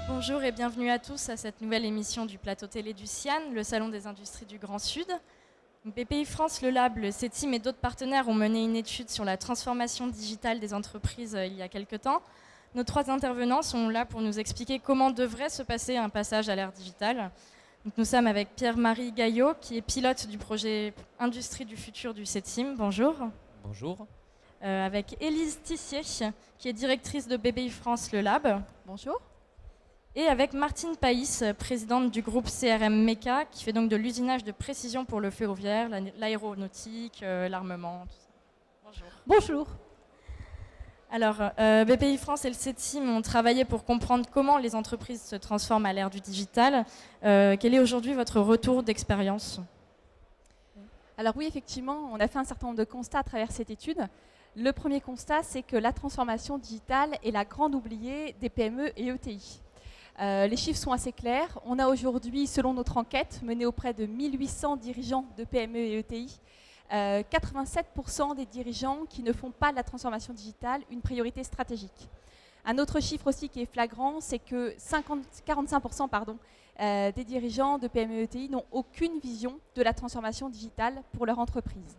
Bonjour et bienvenue à tous à cette nouvelle émission du plateau télé du CIAN, le Salon des Industries du Grand Sud. BPI France, le Lab, le CETIM et d'autres partenaires ont mené une étude sur la transformation digitale des entreprises il y a quelques temps. Nos trois intervenants sont là pour nous expliquer comment devrait se passer un passage à l'ère digitale. Donc, nous sommes avec Pierre-Marie Gaillot, qui est pilote du projet Industrie du futur du CETIM. Bonjour. Bonjour. Avec Élise Tissier, qui est directrice de BPI France, le Lab. Bonjour. Et avec Martine Païs, présidente du groupe CRM MECA, qui fait donc de l'usinage de précision pour le ferroviaire, l'aéronautique, l'armement, tout ça. Bonjour. Bonjour. Alors, BPI France et le CETIM ont travaillé pour comprendre comment les entreprises se transforment à l'ère du digital. Quel est aujourd'hui votre retour d'expérience ? Alors oui, effectivement, on a fait un certain nombre de constats à travers cette étude. Le premier constat, c'est que la transformation digitale est la grande oubliée des PME et ETI. Les chiffres sont assez clairs. On a aujourd'hui, selon notre enquête menée auprès de 1800 dirigeants de PME et ETI, 87% des dirigeants qui ne font pas de la transformation digitale une priorité stratégique. Un autre chiffre aussi qui est flagrant, c'est que 45% des dirigeants de PME et ETI n'ont aucune vision de la transformation digitale pour leur entreprise.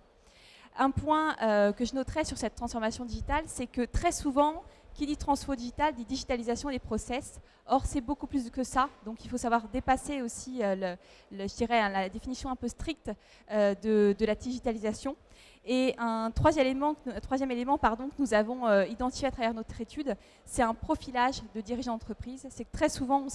Un point que je noterai sur cette transformation digitale, c'est que très souvent, qui dit transfo digital dit digitalisation des process. Or, c'est beaucoup plus que ça. Donc, il faut savoir dépasser aussi, je dirais, la définition un peu stricte de la digitalisation. Et un troisième élément que nous avons identifié à travers notre étude, c'est un profilage de dirigeants d'entreprise. C'est que très souvent,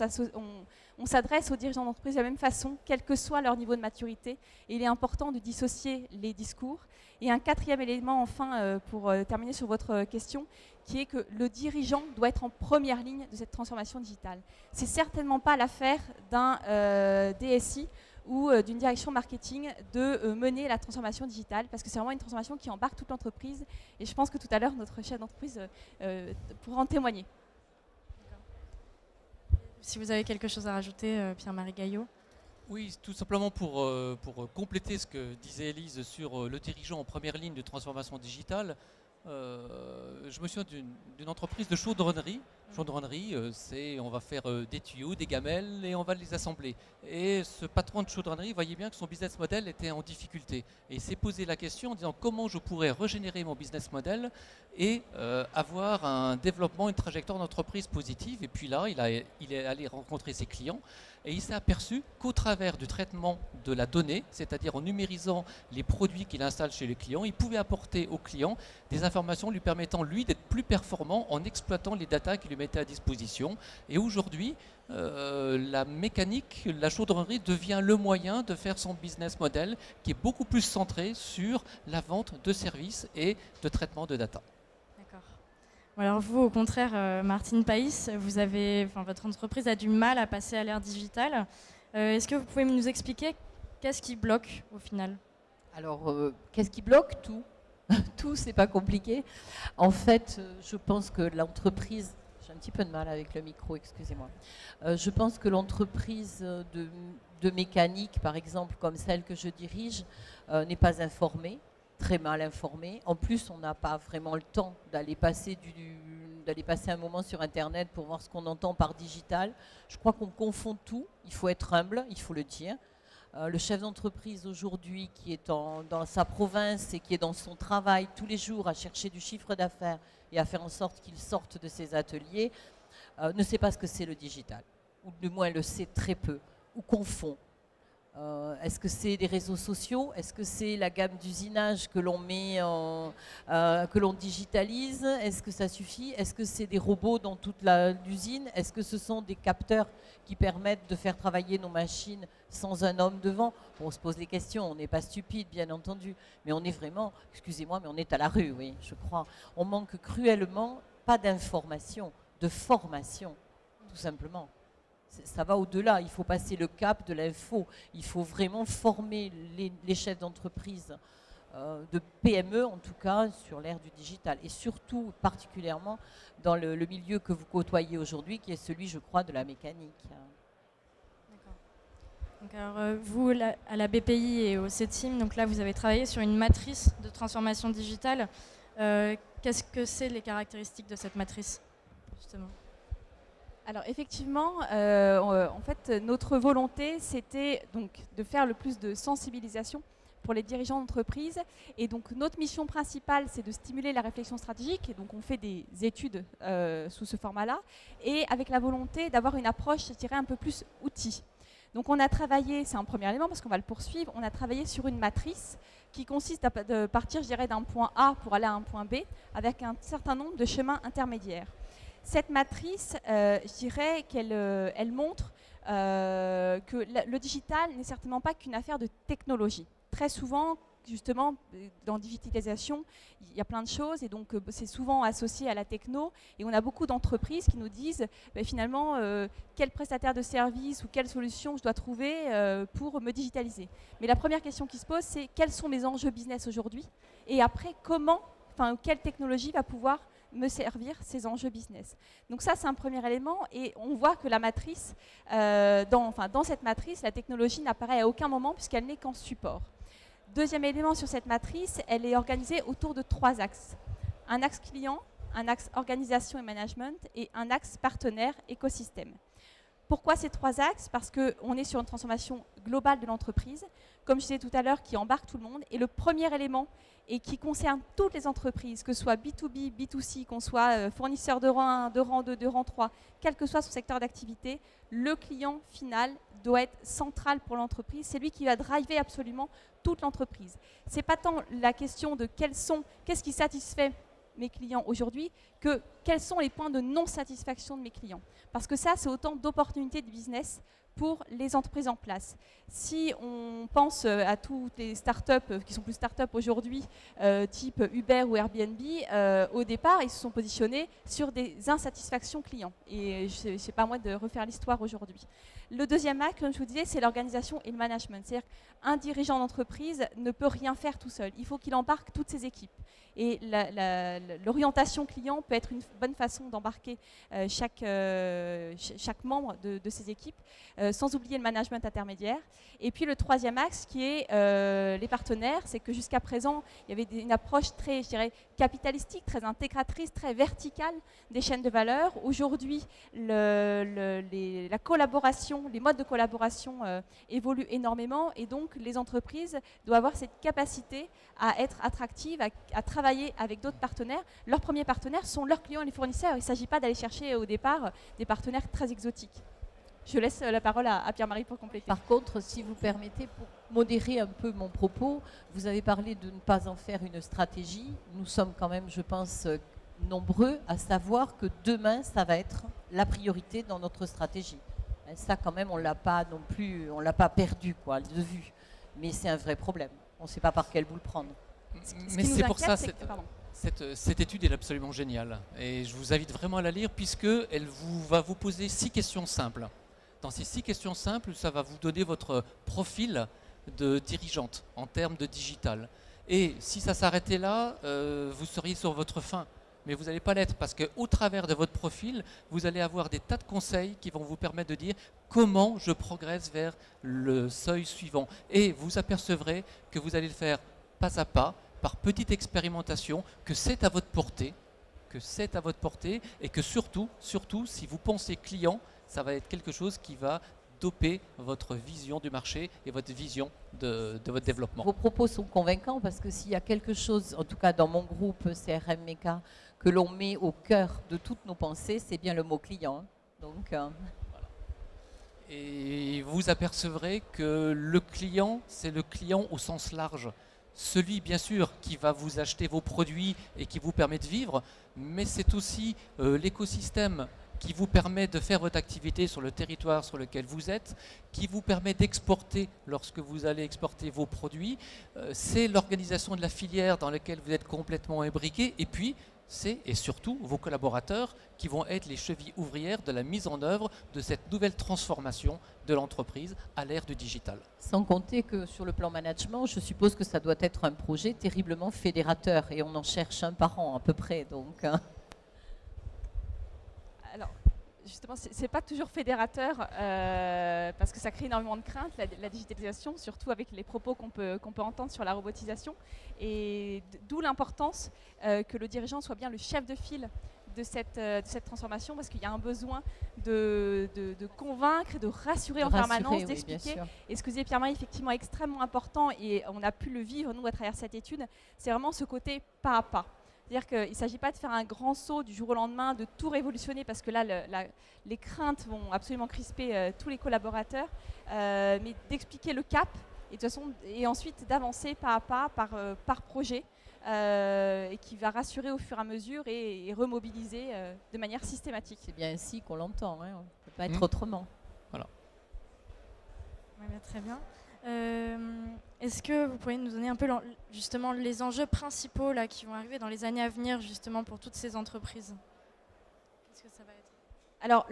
on s'adresse aux dirigeants d'entreprise de la même façon, quel que soit leur niveau de maturité. Et il est important de dissocier les discours. Et un quatrième élément, enfin, pour terminer sur votre question, qui est que le dirigeant doit être en première ligne de cette transformation digitale. Ce n'est certainement pas l'affaire d'un DSI ou d'une direction marketing de mener la transformation digitale, parce que c'est vraiment une transformation qui embarque toute l'entreprise. Et je pense que tout à l'heure, notre chef d'entreprise pourra en témoigner. Si vous avez quelque chose à rajouter, Pierre-Marie Gaillot. Oui, tout simplement pour compléter ce que disait Élise sur le dirigeant en première ligne de transformation digitale. Je me souviens d'une entreprise de chaudronnerie. Chaudronnerie, c'est on va faire des tuyaux, des gamelles et on va les assembler. Et ce patron de chaudronnerie voyait bien que son business model était en difficulté. Et il s'est posé la question en disant comment je pourrais régénérer mon business model et avoir un développement, une trajectoire d'entreprise positive. Et puis là, il est allé rencontrer ses clients et il s'est aperçu qu'au travers du traitement de la donnée, c'est-à-dire en numérisant les produits qu'il installe chez les clients, il pouvait apporter aux clients des informations lui permettant, lui, d'être plus performant en exploitant les datas qu'il lui mettait à disposition. Et aujourd'hui, la mécanique, la chaudronnerie devient le moyen de faire son business model qui est beaucoup plus centré sur la vente de services et de traitement de data. D'accord. Bon, alors vous, au contraire, Martine Païs, votre entreprise a du mal à passer à l'ère digitale. Est-ce que vous pouvez nous expliquer qu'est-ce qui bloque au final ? Alors, qu'est-ce qui bloque ? Tout. Tout, c'est pas compliqué. En fait, je pense que l'entreprise, j'ai un petit peu de mal avec le micro, excusez-moi. Je pense que l'entreprise de mécanique, par exemple, comme celle que je dirige, n'est pas informée, très mal informée. En plus, on n'a pas vraiment le temps d'aller passer un moment sur Internet pour voir ce qu'on entend par digital. Je crois qu'on confond tout. Il faut être humble, il faut le dire. Le chef d'entreprise aujourd'hui qui est dans sa province et qui est dans son travail tous les jours à chercher du chiffre d'affaires et à faire en sorte qu'il sorte de ses ateliers, ne sait pas ce que c'est le digital, ou du moins le sait très peu, ou confond. Est-ce que c'est des réseaux sociaux ? Est-ce que c'est la gamme d'usinage que l'on met que l'on digitalise ? Est-ce que ça suffit ? Est-ce que c'est des robots dans toute l'usine ? Est-ce que ce sont des capteurs qui permettent de faire travailler nos machines sans un homme devant ? Bon, on se pose des questions, on n'est pas stupide, bien entendu, mais on est vraiment, excusez-moi, mais on est à la rue, oui, je crois. On manque cruellement, pas d'information, de formation, tout simplement. Ça va au-delà, il faut passer le cap de l'info, il faut vraiment former les chefs d'entreprise, de PME en tout cas, sur l'ère du digital. Et surtout, particulièrement, dans le milieu que vous côtoyez aujourd'hui, qui est celui, je crois, de la mécanique. D'accord. Donc alors, vous, à la BPI et au CETIM, donc là, vous avez travaillé sur une matrice de transformation digitale. Qu'est-ce que c'est les caractéristiques de cette matrice ? justement? Alors effectivement, en fait, notre volonté, c'était donc de faire le plus de sensibilisation pour les dirigeants d'entreprise. Et donc notre mission principale, c'est de stimuler la réflexion stratégique. Et donc on fait des études sous ce format-là, et avec la volonté d'avoir une approche, je dirais, un peu plus outil. Donc on a travaillé, c'est un premier élément parce qu'on va le poursuivre, on a travaillé sur une matrice qui consiste à partir, je dirais, d'un point A pour aller à un point B, avec un certain nombre de chemins intermédiaires. Cette matrice, je dirais qu'elle elle montre que le digital n'est certainement pas qu'une affaire de technologie. Très souvent, justement, dans digitalisation, il y a plein de choses et donc c'est souvent associé à la techno. Et on a beaucoup d'entreprises qui nous disent finalement quel prestataire de service ou quelle solution je dois trouver pour me digitaliser. Mais la première question qui se pose, c'est quels sont mes enjeux business aujourd'hui? Et après, quelle technologie va pouvoir me servir ces enjeux business. Donc ça, c'est un premier élément, et on voit que la matrice, dans cette matrice, la technologie n'apparaît à aucun moment puisqu'elle n'est qu'en support. Deuxième élément sur cette matrice, elle est organisée autour de 3 axes. Un axe client, un axe organisation et management, et un axe partenaire écosystème. Pourquoi ces 3 axes? Parce qu'on est sur une transformation globale de l'entreprise, comme je disais tout à l'heure, qui embarque tout le monde. Et le premier élément, et qui concerne toutes les entreprises, que ce soit B2B, B2C, qu'on soit fournisseur de rang 1, de rang 2, de rang 3, quel que soit son secteur d'activité, le client final doit être central pour l'entreprise. C'est lui qui va driver absolument toute l'entreprise. Ce n'est pas tant la question de qu'est-ce qui satisfait mes clients aujourd'hui, que quels sont les points de non-satisfaction de mes clients. Parce que ça, c'est autant d'opportunités de business pour les entreprises en place. Si on pense à toutes les startups qui sont plus startups aujourd'hui, type Uber ou Airbnb, au départ, ils se sont positionnés sur des insatisfactions clients. Et ce n'est pas à moi de refaire l'histoire aujourd'hui. Le deuxième axe, comme je vous disais, c'est l'organisation et le management. C'est-à-dire qu'un dirigeant d'entreprise ne peut rien faire tout seul. Il faut qu'il embarque toutes ses équipes. Et l'orientation client peut être une bonne façon d'embarquer chaque membre de ces équipes, sans oublier le management intermédiaire. Et puis le troisième axe qui est les partenaires, c'est que jusqu'à présent, il y avait une approche très, je dirais, capitalistique, très intégratrice, très verticale des chaînes de valeur. Aujourd'hui, la collaboration, les modes de collaboration évoluent énormément, et donc les entreprises doivent avoir cette capacité à être attractives, à travailler avec d'autres partenaires. Leurs premiers partenaires sont leurs clients et les fournisseurs. Il ne s'agit pas d'aller chercher au départ des partenaires très exotiques. Je laisse la parole à Pierre-Marie pour compléter. Par contre, si vous permettez, pour modérer un peu mon propos, vous avez parlé de ne pas en faire une stratégie. Nous sommes quand même, je pense, nombreux à savoir que demain, ça va être la priorité dans notre stratégie. Ça, quand même, on ne l'a pas non plus, on ne l'a pas perdu de vue. Mais c'est un vrai problème. On ne sait pas par quel bout le prendre. Mais c'est pour ça, cette étude est absolument géniale. Et je vous invite vraiment à la lire, puisqu'elle va vous poser 6 questions simples. Dans ces 6 questions simples, ça va vous donner votre profil de dirigeante en termes de digital. Et si ça s'arrêtait là, vous seriez sur votre fin. Mais vous n'allez pas l'être, parce qu'au travers de votre profil, vous allez avoir des tas de conseils qui vont vous permettre de dire comment je progresse vers le seuil suivant. Et vous apercevrez que vous allez le faire pas à pas, par petite expérimentation, que c'est à votre portée, et que surtout, si vous pensez client, ça va être quelque chose qui va doper votre vision du marché et votre vision de votre développement. Vos propos sont convaincants, parce que s'il y a quelque chose, en tout cas dans mon groupe CRM Meka, que l'on met au cœur de toutes nos pensées, c'est bien le mot client. Donc, voilà. Et vous apercevrez que le client, c'est le client au sens large. Celui, bien sûr, qui va vous acheter vos produits et qui vous permet de vivre, mais c'est aussi l'écosystème qui vous permet de faire votre activité sur le territoire sur lequel vous êtes, qui vous permet d'exporter lorsque vous allez exporter vos produits. C'est l'organisation de la filière dans laquelle vous êtes complètement imbriqué, et puis c'est et surtout vos collaborateurs qui vont être les chevilles ouvrières de la mise en œuvre de cette nouvelle transformation de l'entreprise à l'ère du digital. Sans compter que sur le plan management, je suppose que ça doit être un projet terriblement fédérateur, et on en cherche un par an à peu près. Donc, Alors, justement, ce n'est pas toujours fédérateur parce que ça crée énormément de craintes, la digitalisation, surtout avec les propos qu'on peut entendre sur la robotisation. Et d'où l'importance que le dirigeant soit bien le chef de file de cette transformation parce qu'il y a un besoin de convaincre et de rassurer en permanence, d'expliquer. Et ce que disait Pierre-Marie, effectivement, extrêmement important, et on a pu le vivre, nous, à travers cette étude, c'est vraiment ce côté pas à pas. C'est-à-dire qu'il ne s'agit pas de faire un grand saut du jour au lendemain, de tout révolutionner, parce que là, les craintes vont absolument crisper tous les collaborateurs, mais d'expliquer le cap, et, de toute façon, et ensuite d'avancer pas à pas, par projet, et qui va rassurer au fur et à mesure et remobiliser de manière systématique. C'est bien ainsi qu'on l'entend, hein. On ne peut pas être autrement. Voilà. Ouais, très bien. Est-ce que vous pourriez nous donner un peu justement les enjeux principaux là, qui vont arriver dans les années à venir justement pour toutes ces entreprises? Qu'est-ce que ça va être? Alors,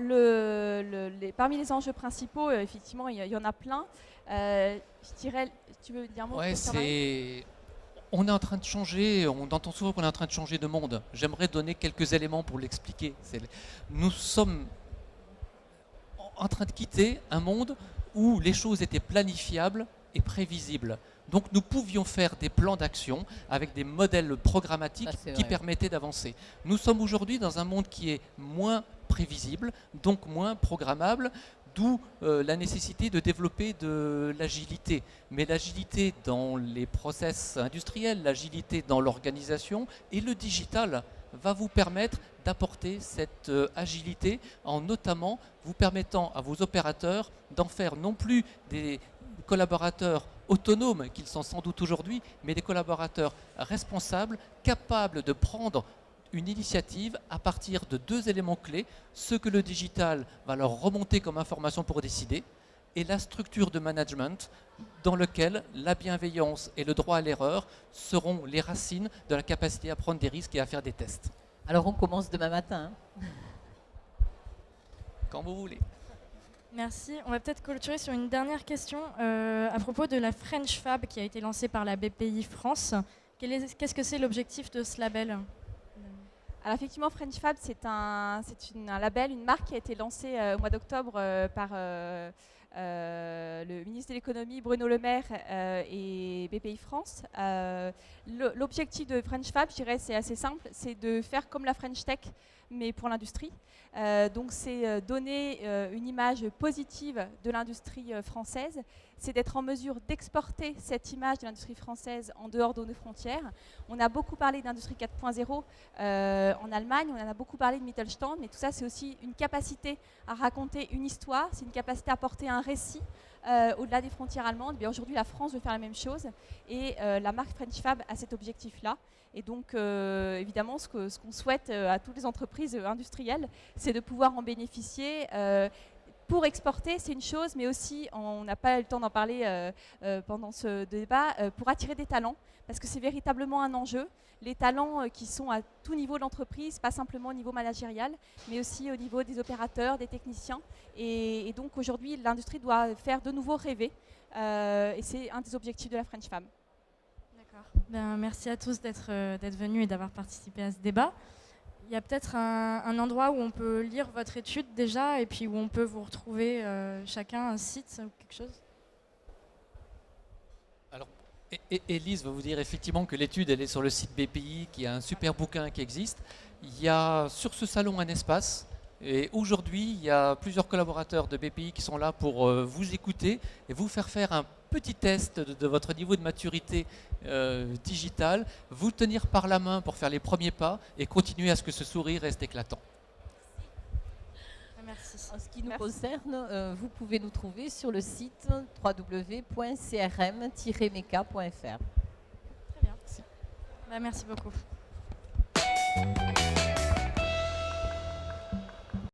parmi les enjeux principaux, effectivement, il y en a plein. Je dirais, tu veux dire un mot? Ouais, on est en train de changer, on entend souvent qu'on est en train de changer de monde. J'aimerais donner quelques éléments pour l'expliquer. Nous sommes en train de quitter un monde où les choses étaient planifiables et prévisibles. Donc nous pouvions faire des plans d'action avec des modèles programmatiques qui permettaient d'avancer. Nous sommes aujourd'hui dans un monde qui est moins prévisible, donc moins programmable, d'où la nécessité de développer de l'agilité. Mais l'agilité dans les process industriels, l'agilité dans l'organisation et le digital va vous permettre d'apporter cette agilité en notamment vous permettant à vos opérateurs d'en faire non plus des collaborateurs autonomes qu'ils sont sans doute aujourd'hui, mais des collaborateurs responsables, capables de prendre une initiative à partir de deux éléments clés, ce que le digital va leur remonter comme information pour décider, et la structure de management dans lequel la bienveillance et le droit à l'erreur seront les racines de la capacité à prendre des risques et à faire des tests. Alors on commence demain matin. Quand vous voulez. Merci. On va peut-être clôturer sur une dernière question à propos de la French Fab qui a été lancée par la BPI France. Qu'est-ce que c'est l'objectif de ce label ? Alors effectivement, French Fab, c'est un label, une marque qui a été lancée au mois d'octobre par le ministre de l'économie Bruno Le Maire et BPI France. L'objectif de French Fab, je dirais, c'est assez simple, c'est de faire comme la French Tech, mais pour l'industrie. Donc c'est donner une image positive de l'industrie française, c'est d'être en mesure d'exporter cette image de l'industrie française en dehors de nos frontières. On a beaucoup parlé d'industrie 4.0 en Allemagne, on en a beaucoup parlé de Mittelstand, mais tout ça c'est aussi une capacité à raconter une histoire, c'est une capacité à porter un récit au-delà des frontières allemandes. Aujourd'hui la France veut faire la même chose et la marque French Fab a cet objectif-là. Et donc, évidemment, ce qu'on souhaite à toutes les entreprises industrielles, c'est de pouvoir en bénéficier. Pour exporter, c'est une chose, mais aussi, on n'a pas eu le temps d'en parler pendant ce débat, pour attirer des talents, parce que c'est véritablement un enjeu. Les talents qui sont à tout niveau de l'entreprise, pas simplement au niveau managérial, mais aussi au niveau des opérateurs, des techniciens. Et donc, aujourd'hui, l'industrie doit faire de nouveau rêver. Et c'est un des objectifs de la French Fab. Ben, merci à tous d'être venus et d'avoir participé à ce débat. Il y a peut-être un endroit où on peut lire votre étude déjà et puis où on peut vous retrouver chacun, un site ou quelque chose. Alors, Élise va vous dire effectivement que l'étude elle est sur le site BPI, qui a un super bouquin qui existe. Il y a sur ce salon un espace. Et aujourd'hui, il y a plusieurs collaborateurs de BPI qui sont là pour vous écouter et vous faire un petit test de votre niveau de maturité digitale, vous tenir par la main pour faire les premiers pas et continuer à ce que ce sourire reste éclatant. Merci. En ce qui nous concerne, vous pouvez nous trouver sur le site www.crm-meca.fr. Très bien. Merci beaucoup.